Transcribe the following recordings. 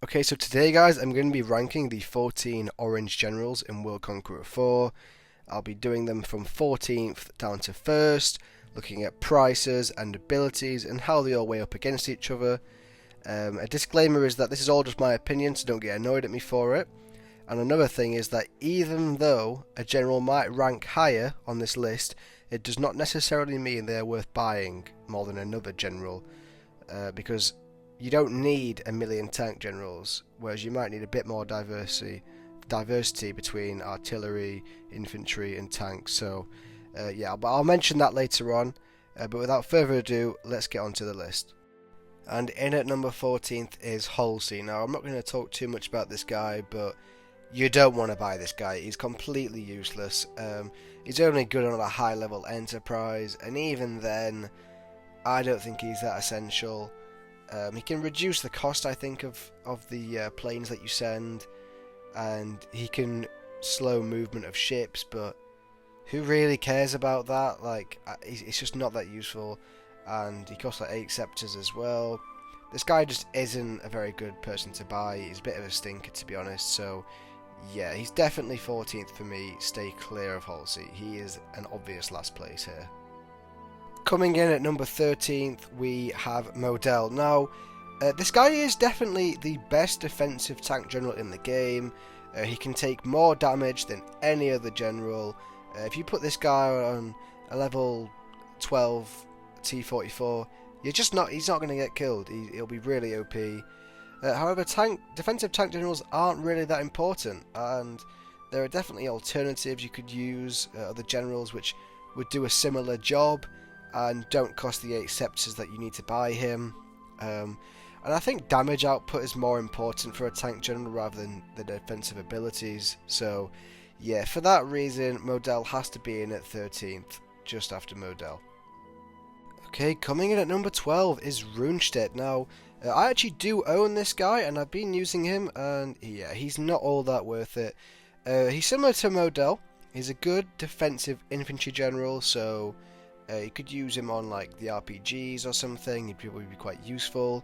Okay, so today, guys, I'm going to be ranking the 14 orange generals in World Conqueror 4. I'll be doing them from 14th down to 1st, looking at prices and abilities and how they all weigh up against each other. A disclaimer is that this is all just my opinion, so don't get annoyed at me for it. And another thing is that even though a general might rank higher on this list, it does not necessarily mean they're worth buying more than another general, because you don't need a million tank generals, whereas you might need a bit more diversity between artillery, infantry and tanks. So yeah, but I'll mention that later on. But without further ado, let's get on to the list. And in at number 14th is Halsey. Now, I'm not going to talk too much about this guy, but you don't want to buy this guy. He's completely useless. He's only good on a high-level enterprise, and even then, I don't think he's that essential. He can reduce the cost, I think, of the planes that you send, and he can slow movement of ships, but who really cares about that? Like, it's just not that useful, and he costs like 8 scepters as well. This guy just isn't a very good person to buy. He's a bit of a stinker, to be honest, so yeah, he's definitely 14th for me. Stay clear of Halsey. He is an obvious last place here. Coming in at number 13th, we have Modell. Now, this guy is definitely the best defensive tank general in the game. He can take more damage than any other general. If you put this guy on a level 12 T44, he's not going to get killed. He'll be really OP. However, defensive tank generals aren't really that important, and there are definitely alternatives you could use, other generals which would do a similar job and don't cost the 8 scepters that you need to buy him. And I think damage output is more important for a tank general rather than the defensive abilities. So yeah, for that reason, Modell has to be in at 13th, just after Modell. Okay, coming in at number 12 is Rundstedt. Now, I actually do own this guy, and I've been using him, and yeah, he's not all that worth it. He's similar to Modell. He's a good defensive infantry general, so you could use him on like the RPGs or something. He'd probably be quite useful.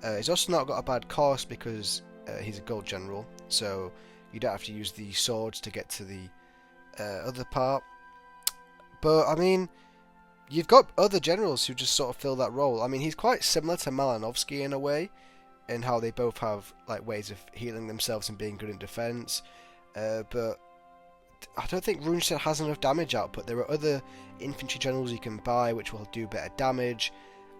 He's also not got a bad cost because he's a gold general, so you don't have to use the swords to get to the other part. But I mean, you've got other generals who just sort of fill that role. I mean, he's quite similar to Malinovsky in a way, in how they both have like ways of healing themselves and being good in defense. But I don't think Rundstedt has enough damage output. There are other infantry generals you can buy which will do better damage,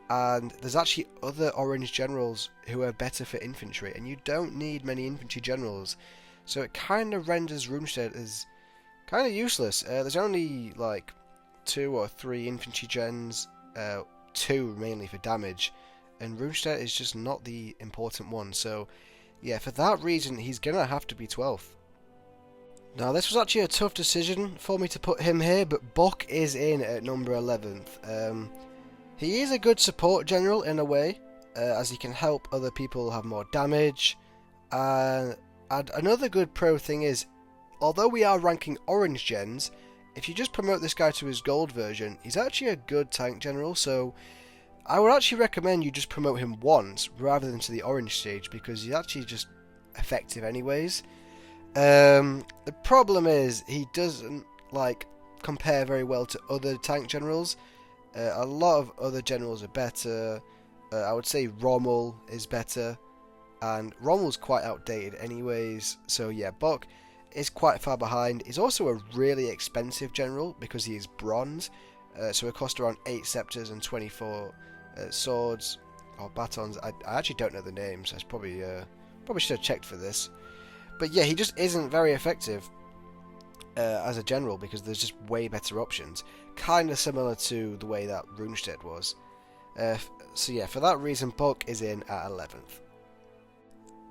and there's actually other orange generals who are better for infantry, and you don't need many infantry generals, so it kind of renders Rundstedt as kind of useless. There's only like 2 or 3 infantry gens, 2 mainly for damage, and Rundstedt is just not the important one, so yeah, for that reason he's gonna have to be 12th. Now, this was actually a tough decision for me to put him here, but Bock is in at number 11th. He is a good support general in a way, as he can help other people have more damage. And another good pro thing is, although we are ranking orange gens, if you just promote this guy to his gold version, he's actually a good tank general, so I would actually recommend you just promote him once rather than to the orange stage, because he's actually just effective anyways. The problem is he doesn't like compare very well to other tank generals. A lot of other generals are better. I would say Rommel is better, and Rommel's quite outdated anyways, so yeah, Bock is quite far behind. He's also a really expensive general because he is bronze, so it costs around 8 scepters and 24 swords or batons. I actually don't know the names. I probably should have checked for this. But yeah, he just isn't very effective as a general because there's just way better options. Kind of similar to the way that Rundstedt was. So yeah, for that reason, Bock is in at 11th.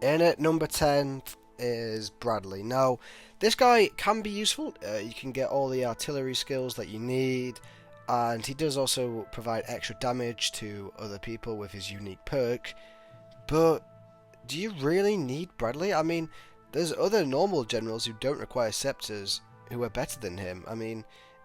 In at number 10 is Bradley. Now, this guy can be useful. You can get all the artillery skills that you need, and he does also provide extra damage to other people with his unique perk. But do you really need Bradley? I mean, there's other normal generals who don't require scepters who are better than him. I mean,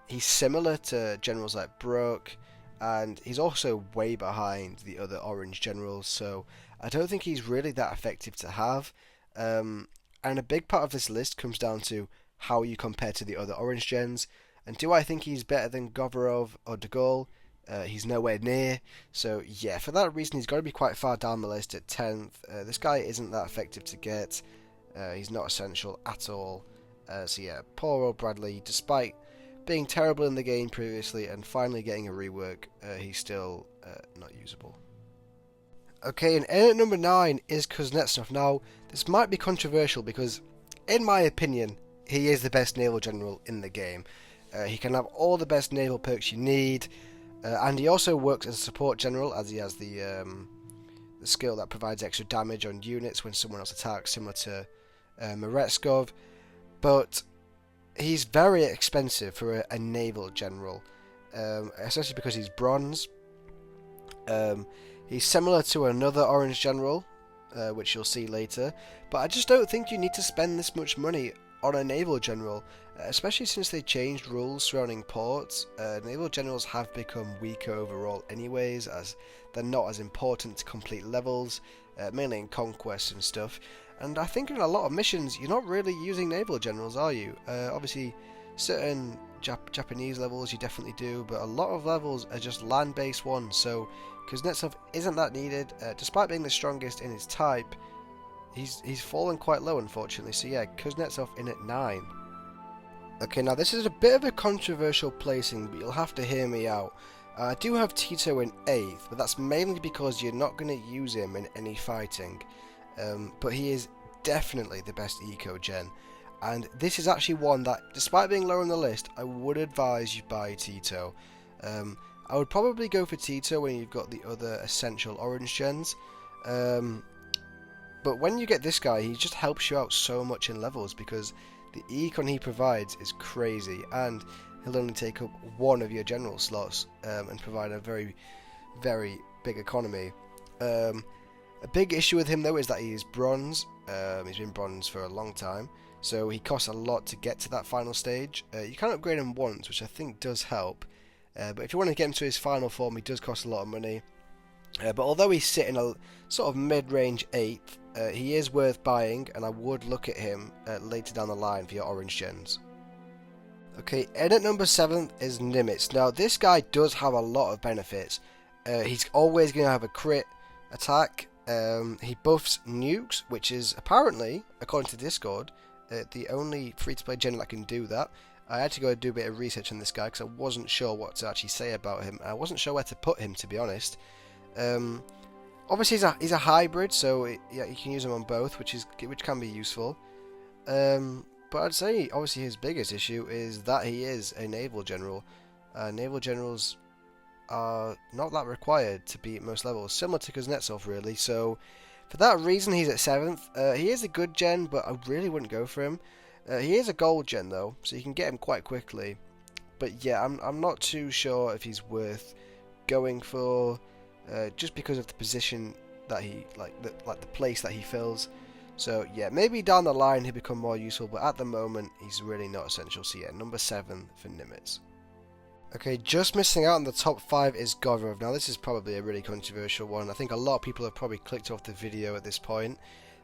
he's similar to generals like Brock, and he's also way behind the other orange generals, so I don't think he's really that effective to have. And a big part of this list comes down to how you compare to the other orange gens. And do I think he's better than Govorov or de Gaulle? He's nowhere near. So yeah, for that reason, he's got to be quite far down the list at 10th. This guy isn't that effective to get. He's not essential at all. So yeah, poor old Bradley, despite being terrible in the game previously and finally getting a rework, he's still not usable. Okay, and in at number 9 is Kuznetsov. Now, this might be controversial because, in my opinion, he is the best naval general in the game. He can have all the best naval perks you need, and he also works as a support general, as he has the skill that provides extra damage on units when someone else attacks, similar to Merezkov. But he's very expensive for a naval general, especially because he's bronze. He's similar to another orange general, which you'll see later, but I just don't think you need to spend this much money on a naval general, especially since they changed rules surrounding ports. Naval generals have become weaker overall anyways, as they're not as important to complete levels, mainly in conquests and stuff. And I think in a lot of missions, you're not really using naval generals, are you? Obviously, certain Japanese levels you definitely do, but a lot of levels are just land-based ones, so Kuznetsov isn't that needed. Despite being the strongest in his type, he's fallen quite low, unfortunately. So yeah, Kuznetsov in at 9. Okay, now this is a bit of a controversial placing, but you'll have to hear me out. I do have Tito in 8th, but that's mainly because you're not going to use him in any fighting. But he is definitely the best eco gen, and this is actually one that, despite being lower on the list, I would advise you buy Tito. I would probably go for Tito when you've got the other essential orange gens, but when you get this guy, he just helps you out so much in levels because the econ he provides is crazy, and he'll only take up one of your general slots and provide a very, very big economy. A big issue with him though is that he is bronze. He's been bronze for a long time, so he costs a lot to get to that final stage. You can upgrade him once, which I think does help, but if you want to get him to his final form, he does cost a lot of money. But although he's sitting a sort of mid-range 8th, he is worth buying, and I would look at him later down the line for your orange gens. Okay, in at number 7 is Nimitz. Now this guy does have a lot of benefits. He's always going to have a crit attack. He buffs nukes, which is apparently, according to Discord, the only free-to-play general that can do that. I had to go and do a bit of research on this guy because I wasn't sure what to actually say about him. I wasn't sure where to put him, to be honest. Obviously he's a hybrid, so yeah, you can use him on both, which can be useful. But I'd say obviously his biggest issue is that he is a naval general. Naval generals are not that required to be at most levels, similar to Kuznetsov really, so for that reason he's at 7th. He is a good gen, but I really wouldn't go for him. He is a gold gen though, so you can get him quite quickly, but yeah, I'm not too sure if he's worth going for, just because of the position that he, the place that he fills. So yeah, maybe down the line he'll become more useful, but at the moment he's really not essential. So yeah, number 7 for Nimitz. Okay, just missing out on the top 5 is Govorov. Now this is probably a really controversial one. I think a lot of people have probably clicked off the video at this point.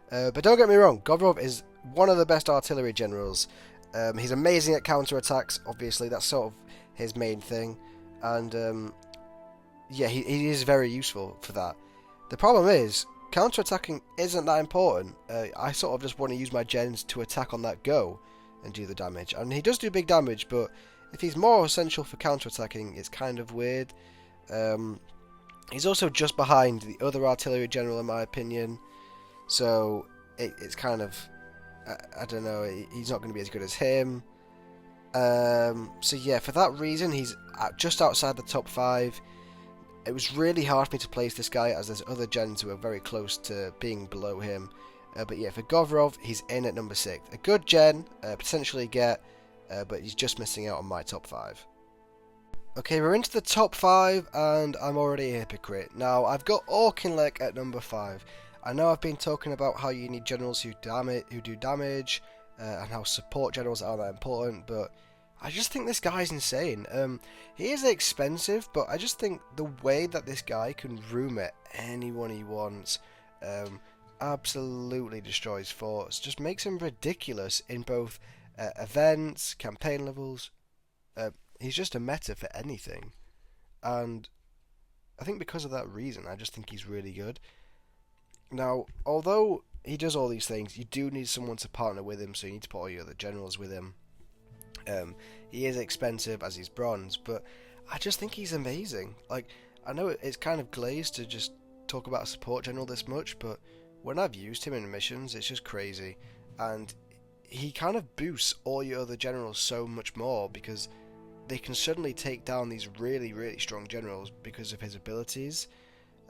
But don't get me wrong, Govorov is one of the best artillery generals. He's amazing at counter-attacks, obviously, that's sort of his main thing. And yeah, he is very useful for that. The problem is, counter-attacking isn't that important. I sort of just want to use my gens to attack on that go and do the damage. And he does do big damage, but if he's more essential for counter-attacking, it's kind of weird. He's also just behind the other artillery general, in my opinion. So it's kind of, I don't know, he's not going to be as good as him. So yeah, for that reason, he's just outside the top 5. It was really hard for me to place this guy, as there's other gens who are very close to being below him. But yeah, for Govorov, he's in at number 6. A good gen, potentially get, but he's just missing out on my top 5. Okay, we're into the top 5, and I'm already a hypocrite. Now, I've got Auchinleck at number 5. I know I've been talking about how you need generals who do damage, and how support generals aren't that important, but I just think this guy's insane. He is expensive, but I just think the way that this guy can room at anyone he wants, Absolutely destroys forts. Just makes him ridiculous in both events, campaign levels. He's just a meta for anything, and I think because of that reason, I just think he's really good. Now, although he does all these things, you do need someone to partner with him, so you need to put all your other generals with him. He is expensive as he's bronze, but I just think he's amazing. Like, I know it's kind of glazed to just talk about a support general this much, but when I've used him in missions, it's just crazy. And he kind of boosts all your other generals so much more because they can suddenly take down these really, really strong generals because of his abilities.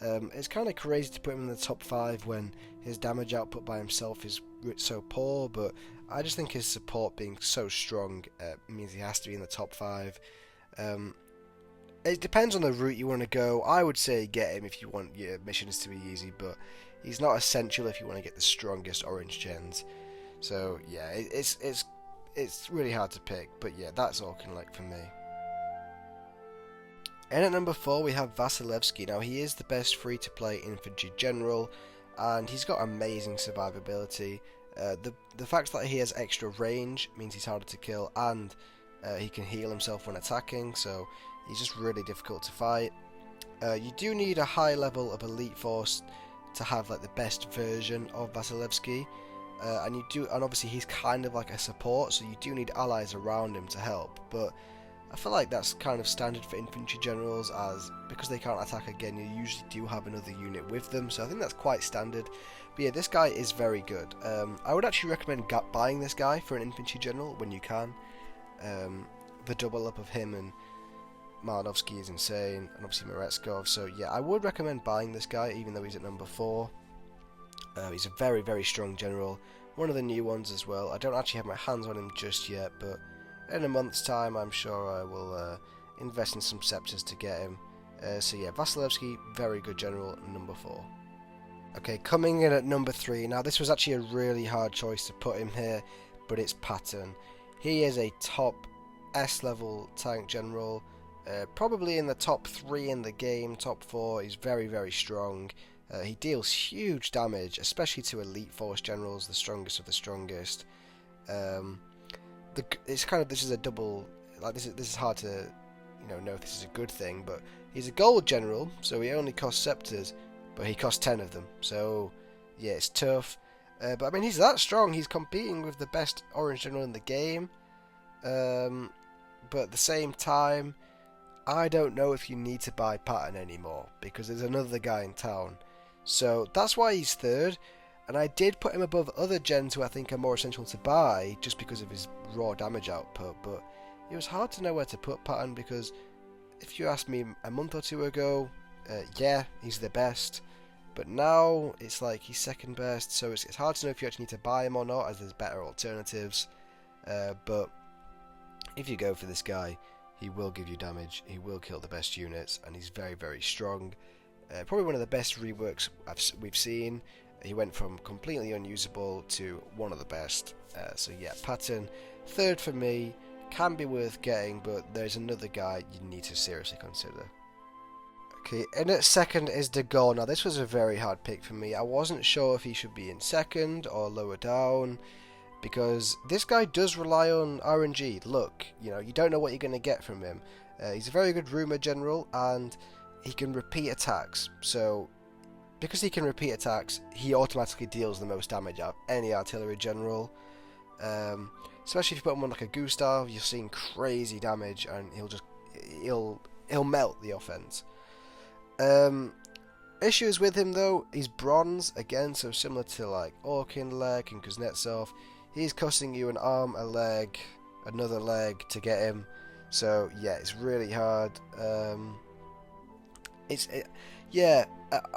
It's kind of crazy to put him in the top 5 when his damage output by himself is so poor, but I just think his support being so strong means he has to be in the top 5. It depends on the route you want to go. I would say get him if you want your missions to be easy, but he's not essential if you want to get the strongest orange gens. So yeah, it's really hard to pick, but yeah, that's Auchinleck for me. And at number 4 we have Vasilevsky. Now he is the best free-to-play infantry general, and he's got amazing survivability. The fact that he has extra range means he's harder to kill, and he can heal himself when attacking, so he's just really difficult to fight. You do need a high level of elite force to have like the best version of Vasilevsky, and obviously he's kind of like a support, so you do need allies around him to help. But I feel like that's kind of standard for infantry generals, as because they can't attack again, you usually do have another unit with them, so I think that's quite standard. But yeah, this guy is very good. I would actually recommend buying this guy for an infantry general when you can. The double up of him and Maladovsky is insane, and obviously Merezkov, so yeah, I would recommend buying this guy even though he's at number 4. He's a very, very strong general, one of the new ones as well. I don't actually have my hands on him just yet, but in a month's time I'm sure I will invest in some scepters to get him. So yeah, Vasilevsky, very good general, number 4. Okay, coming in at number 3, now this was actually a really hard choice to put him here, but it's Patton. He is a top S level tank general, probably in the top 3 in the game, top 4. He's very, very strong. He deals huge damage, especially to elite force generals, the strongest of the strongest. This is a double, like this is hard to know if this is a good thing, but he's a gold general, so he only costs scepters, but he costs 10 of them, so yeah, it's tough. But I mean, he's that strong, he's competing with the best orange general in the game, but at the same time, I don't know if you need to buy Patton anymore, because there's another guy in town. So that's why he's 3rd, and I did put him above other gens who I think are more essential to buy, just because of his raw damage output, but it was hard to know where to put Patton, because if you asked me a month or 2 ago, yeah, he's the best, but now it's like he's 2nd best, so it's hard to know if you actually need to buy him or not, as there's better alternatives. But if you go for this guy, he will give you damage, he will kill the best units, and he's very, very strong. Probably one of the best reworks we've seen. He went from completely unusable to one of the best. So yeah, Patton, 3rd for me, can be worth getting, but there's another guy you need to seriously consider. Okay, and at 2nd is de Gaulle. Now this was a very hard pick for me. I wasn't sure if he should be in 2nd or lower down, because this guy does rely on RNG. Look, you don't know what you're going to get from him. He's a very good rumour general, and he can repeat attacks. So because he can repeat attacks, he automatically deals the most damage out of any artillery general. Especially if you put him on like a Gustav, you're seeing crazy damage, and he'll melt the offense. Issues with him though, he's bronze again, so similar to like Auchinleck and Kuznetsov. He's costing you an arm, a leg, another leg to get him. So yeah, it's really hard. I'm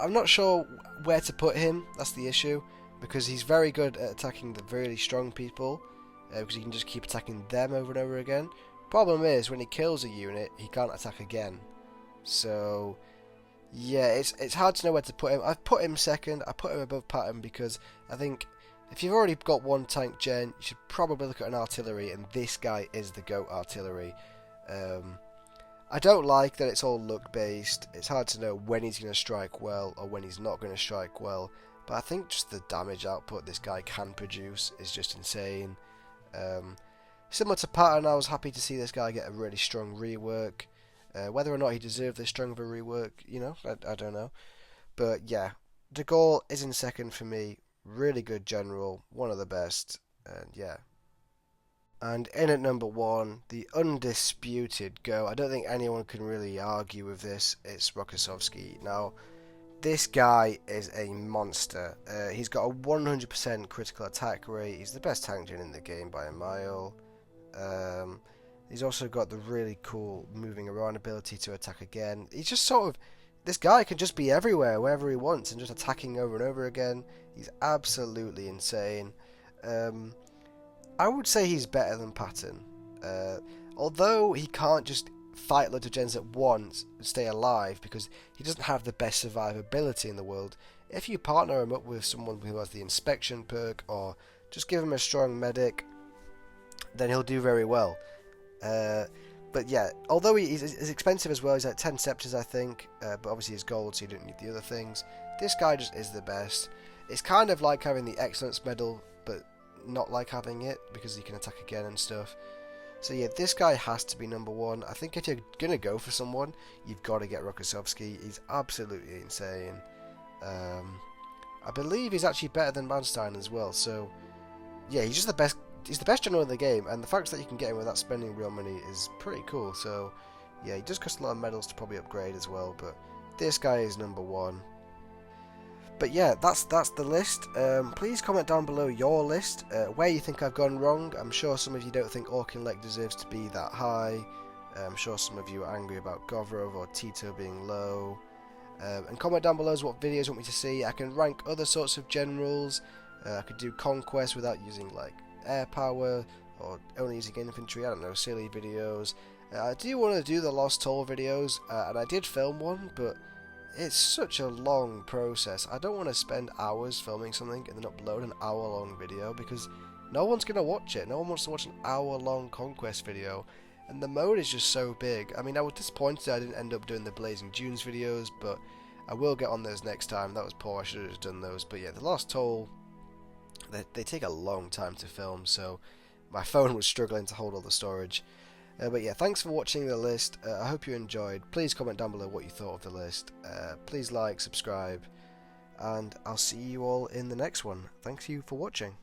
not sure where to put him. That's the issue, because he's very good at attacking the really strong people, because he can just keep attacking them over and over again. Problem is, when he kills a unit, he can't attack again. So yeah, it's hard to know where to put him. I've put him 2nd. I put him above Patton because I think if you've already got one tank gen, you should probably look at an artillery, and this guy is the GOAT artillery. I don't like that it's all luck based. It's hard to know when he's going to strike well or when he's not going to strike well. but I think just the damage output this guy can produce is just insane. Similar to Patton, I was happy to see this guy get a really strong rework. Whether or not he deserved this strong of a rework, you know, I don't know. But yeah, de Gaulle is in second for me. Really good general, one of the best, and yeah. And in at number one, the undisputed GO. I don't think anyone can really argue with this. It's Rokossovsky. Now, this guy is a monster. He's got a 100% critical attack rate. He's the best tank gen in the game by a mile. He's also got the really cool moving around ability to attack again. He's just sort of... This guy can just be everywhere, wherever he wants, and just attacking over and over again. He's absolutely insane. I would say he's better than Patton. Although he can't just fight loads of gens at once and stay alive because he doesn't have the best survivability in the world. If you partner him up with someone who has the inspection perk or just give him a strong medic, then he'll do very well. But yeah, although he's expensive as well, he's like 10 scepters I think, but obviously he's gold so you don't need the other things. This guy just is the best. It's kind of like having the excellence medal, but not like having it because he can attack again and stuff. So yeah, this guy has to be number one. I think if you're gonna go for someone, you've got to get Rokossovsky. He's absolutely insane. I believe he's actually better than Manstein as well. So yeah, he's just the best. He's the best general in the game, and the fact that you can get him without spending real money is pretty cool. So yeah, he does cost a lot of medals to probably upgrade as well, but this guy is number one. But yeah, that's the list. Please comment down below your list, where you think I've gone wrong. I'm sure some of you don't think Auchinleck deserves to be that high. I'm sure some of you are angry about Govorov or Tito being low. And comment down below what videos you want me to see. I can rank other sorts of generals. I could do conquest without using like air power or only using infantry. I don't know, silly videos. I do want to do the Lost Toll videos, and I did film one, but it's such a long process. I don't want to spend hours filming something and then upload an hour-long video because no one's going to watch it. No one wants to watch an hour-long conquest video, and the mode is just so big. I mean, I was disappointed I didn't end up doing the Blazing Dunes videos, but I will get on those next time. That was poor, I should have just done those. But yeah, the Lost Toll, they take a long time to film, so my phone was struggling to hold all the storage. But yeah, thanks for watching the list. I hope you enjoyed. Please comment down below what you thought of the list. Please like, subscribe, and I'll see you all in the next one. Thanks you for watching.